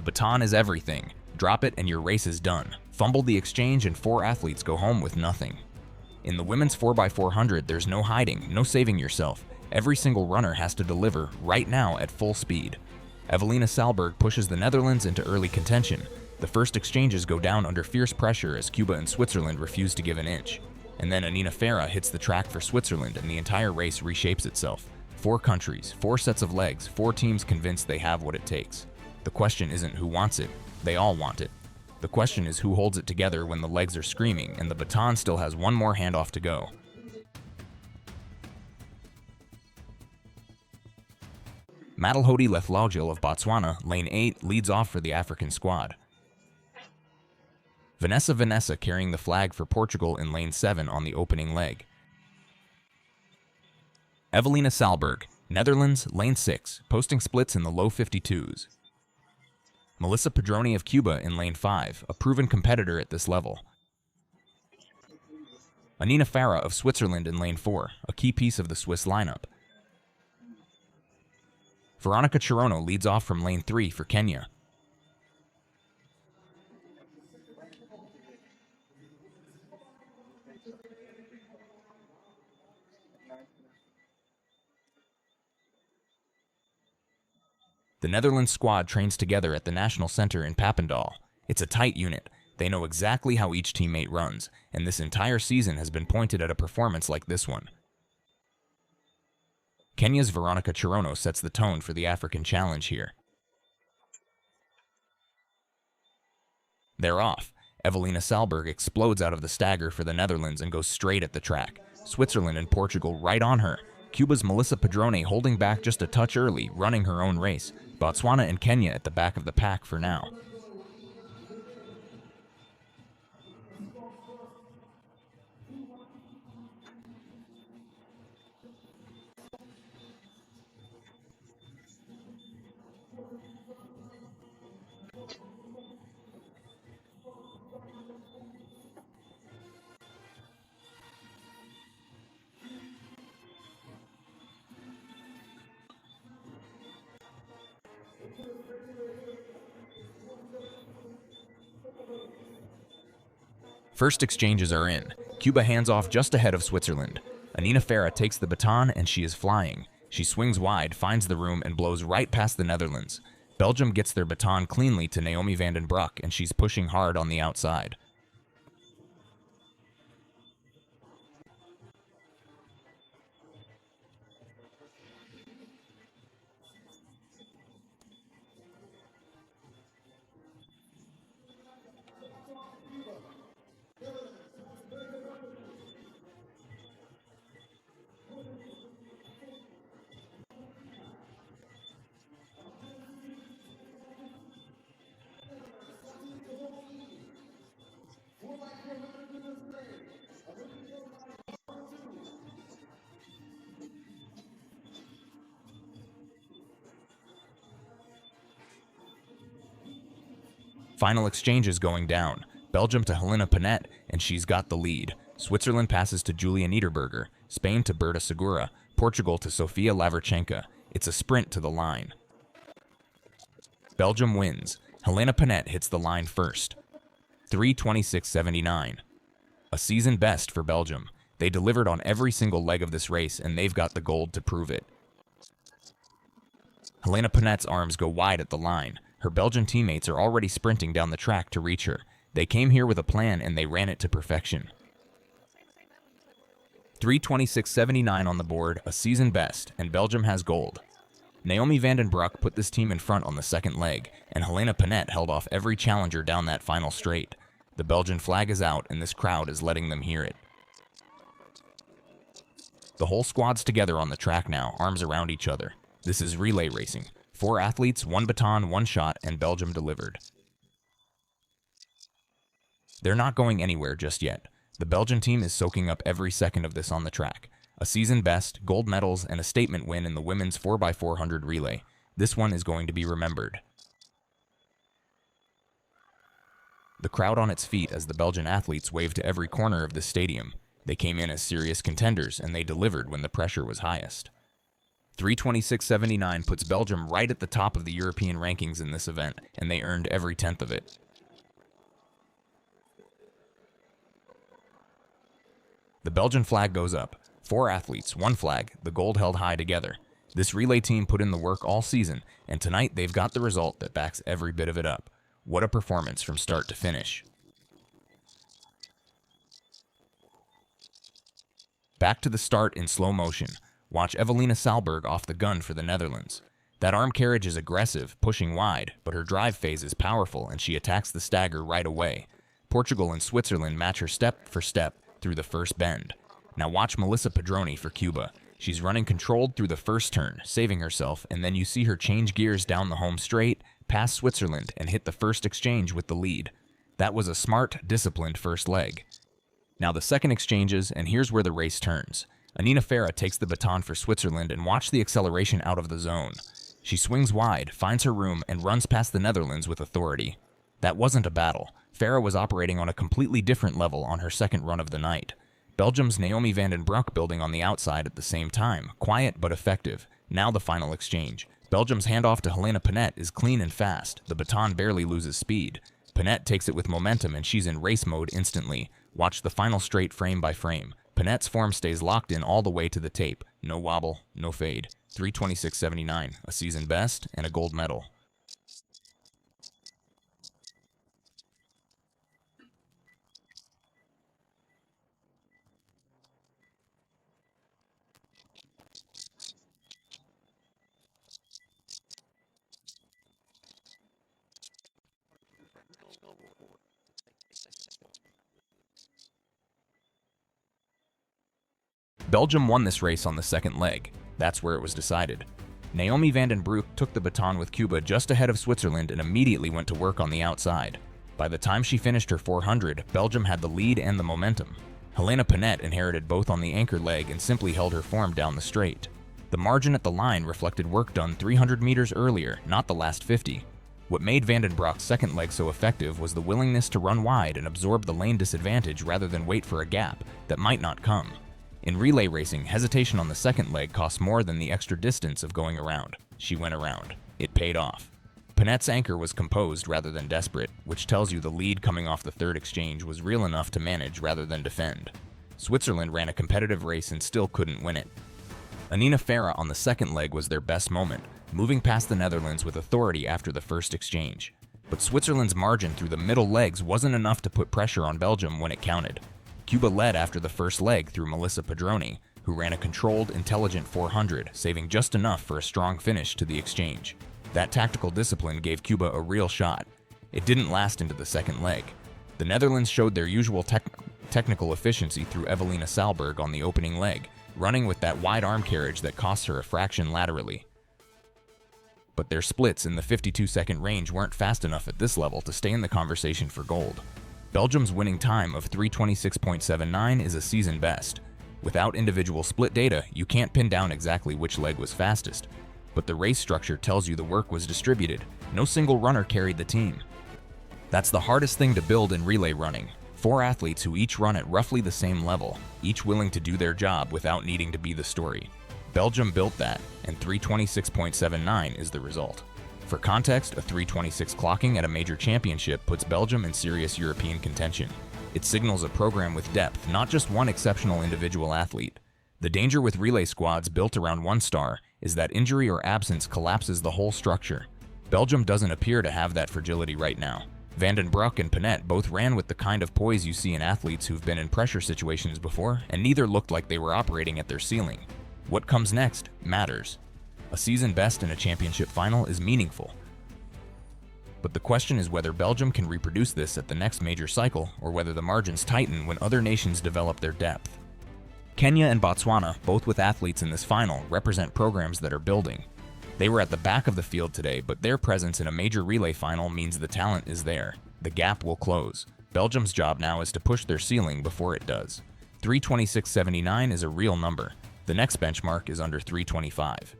The baton is everything. Drop it and your race is done. Fumble the exchange and 4 athletes go home with nothing. In the women's 4x400, there's no hiding, no saving yourself. Every single runner has to deliver right now at full speed. Evelina Saalberg pushes the Netherlands into early contention. The first exchanges go down under fierce pressure as Cuba and Switzerland refuse to give an inch. And then Anina Farah hits the track for Switzerland and the entire race reshapes itself. 4 countries, 4 sets of legs, 4 teams convinced they have what it takes. The question isn't who wants it, they all want it. The question is who holds it together when the legs are screaming and the baton still has one more handoff to go. Madelhodi Leflaugjil of Botswana, lane 8, leads off for the African squad. Vanessa carrying the flag for Portugal in lane 7 on the opening leg. Evelina Saalberg, Netherlands, lane 6, posting splits in the low 52s. Melissa Padrone of Cuba in lane 5, a proven competitor at this level. Anina Farah of Switzerland in lane 4, a key piece of the Swiss lineup. Veronica Cherono leads off from lane 3 for Kenya. The Netherlands squad trains together at the National Center in Papendal. It's a tight unit. They know exactly how each teammate runs, and this entire season has been pointed at a performance like this one. Kenya's Veronica Cherono sets the tone for the African challenge here. They're off. Evelina Saalberg explodes out of the stagger for the Netherlands and goes straight at the track. Switzerland and Portugal right on her. Cuba's Melissa Padrone holding back just a touch early, running her own race. Botswana and Kenya at the back of the pack for now. First exchanges are in. Cuba hands off just ahead of Switzerland. Anina Farah takes the baton and she is flying. She swings wide, finds the room, and blows right past the Netherlands. Belgium gets their baton cleanly to Naomi Van Den Broeck, and she's pushing hard on the outside. Final exchange is going down. Belgium to Helena Ponette, and she's got the lead. Switzerland passes to Julia Niederberger, Spain to Berta Segura, Portugal to Sofia Laverchenka. It's a sprint to the line. Belgium wins. Helena Ponette hits the line first. 3:26.79. A season best for Belgium. They delivered on every single leg of this race, and they've got the gold to prove it. Helena Ponette's arms go wide at the line. Her Belgian teammates are already sprinting down the track to reach her. They came here with a plan and they ran it to perfection. 3:26.79 on the board, a season best, and Belgium has gold. Naomi Van Den Broeck put this team in front on the second leg, and Helena Ponette held off every challenger down that final straight. The Belgian flag is out and this crowd is letting them hear it. The whole squad's together on the track now, arms around each other. This is relay racing. 4 athletes, 1 baton, 1 shot, and Belgium delivered. They're not going anywhere just yet. The Belgian team is soaking up every second of this on the track. A season best, gold medals, and a statement win in the women's 4x400 relay. This one is going to be remembered. The crowd on its feet as the Belgian athletes wave to every corner of the stadium. They came in as serious contenders, and they delivered when the pressure was highest. 3:26.79 puts Belgium right at the top of the European rankings in this event, and they earned every tenth of it. The Belgian flag goes up. 4 athletes, 1 flag, the gold held high together. This relay team put in the work all season, and tonight they've got the result that backs every bit of it up. What a performance from start to finish. Back to the start in slow motion. Watch Evelina Saalberg off the gun for the Netherlands. That arm carriage is aggressive, pushing wide, but her drive phase is powerful and she attacks the stagger right away. Portugal and Switzerland match her step for step through the first bend. Now watch Melissa Padrone for Cuba. She's running controlled through the first turn, saving herself, and then you see her change gears down the home straight, past Switzerland, and hit the first exchange with the lead. That was a smart, disciplined first leg. Now the second exchanges, and here's where the race turns. Anina Farah takes the baton for Switzerland and watch the acceleration out of the zone. She swings wide, finds her room, and runs past the Netherlands with authority. That wasn't a battle. Farah was operating on a completely different level on her second run of the night. Belgium's Naomi Van Den Broeck building on the outside at the same time, quiet but effective. Now the final exchange. Belgium's handoff to Helena Ponette is clean and fast. The baton barely loses speed. Ponette takes it with momentum and she's in race mode instantly. Watch the final straight frame by frame. Ponette's form stays locked in all the way to the tape. No wobble, no fade. 3:26.79, a season best and a gold medal. Belgium won this race on the second leg. That's where it was decided. Naomi Van Den Broeck took the baton with Cuba just ahead of Switzerland and immediately went to work on the outside. By the time she finished her 400, Belgium had the lead and the momentum. Helena Ponette inherited both on the anchor leg and simply held her form down the straight. The margin at the line reflected work done 300 meters earlier, not the last 50. What made Van Den Broeck's second leg so effective was the willingness to run wide and absorb the lane disadvantage rather than wait for a gap that might not come. In relay racing, hesitation on the second leg costs more than the extra distance of going around. She went around. It paid off. Ponette's anchor was composed rather than desperate, which tells you the lead coming off the third exchange was real enough to manage rather than defend. Switzerland ran a competitive race and still couldn't win it. Anina Farah on the second leg was their best moment, moving past the Netherlands with authority after the first exchange. But Switzerland's margin through the middle legs wasn't enough to put pressure on Belgium when it counted. Cuba led after the first leg through Melissa Padrone, who ran a controlled, intelligent 400, saving just enough for a strong finish to the exchange. That tactical discipline gave Cuba a real shot. It didn't last into the second leg. The Netherlands showed their usual technical efficiency through Evelina Saalberg on the opening leg, running with that wide arm carriage that costs her a fraction laterally. But their splits in the 52-second range weren't fast enough at this level to stay in the conversation for gold. Belgium's winning time of 3:26.79 is a season best. Without individual split data, you can't pin down exactly which leg was fastest. But the race structure tells you the work was distributed. No single runner carried the team. That's the hardest thing to build in relay running. 4 athletes who each run at roughly the same level, each willing to do their job without needing to be the story. Belgium built that, and 3:26.79 is the result. For context, a 3:26 clocking at a major championship puts Belgium in serious European contention. It signals a program with depth, not just one exceptional individual athlete. The danger with relay squads built around one star is that injury or absence collapses the whole structure. Belgium doesn't appear to have that fragility right now. Van Den Broeck and Ponette both ran with the kind of poise you see in athletes who've been in pressure situations before, and neither looked like they were operating at their ceiling. What comes next matters. A season best in a championship final is meaningful. But the question is whether Belgium can reproduce this at the next major cycle, or whether the margins tighten when other nations develop their depth. Kenya and Botswana, both with athletes in this final, represent programs that are building. They were at the back of the field today, but their presence in a major relay final means the talent is there. The gap will close. Belgium's job now is to push their ceiling before it does. 3:26.79 is a real number. The next benchmark is under 3:25.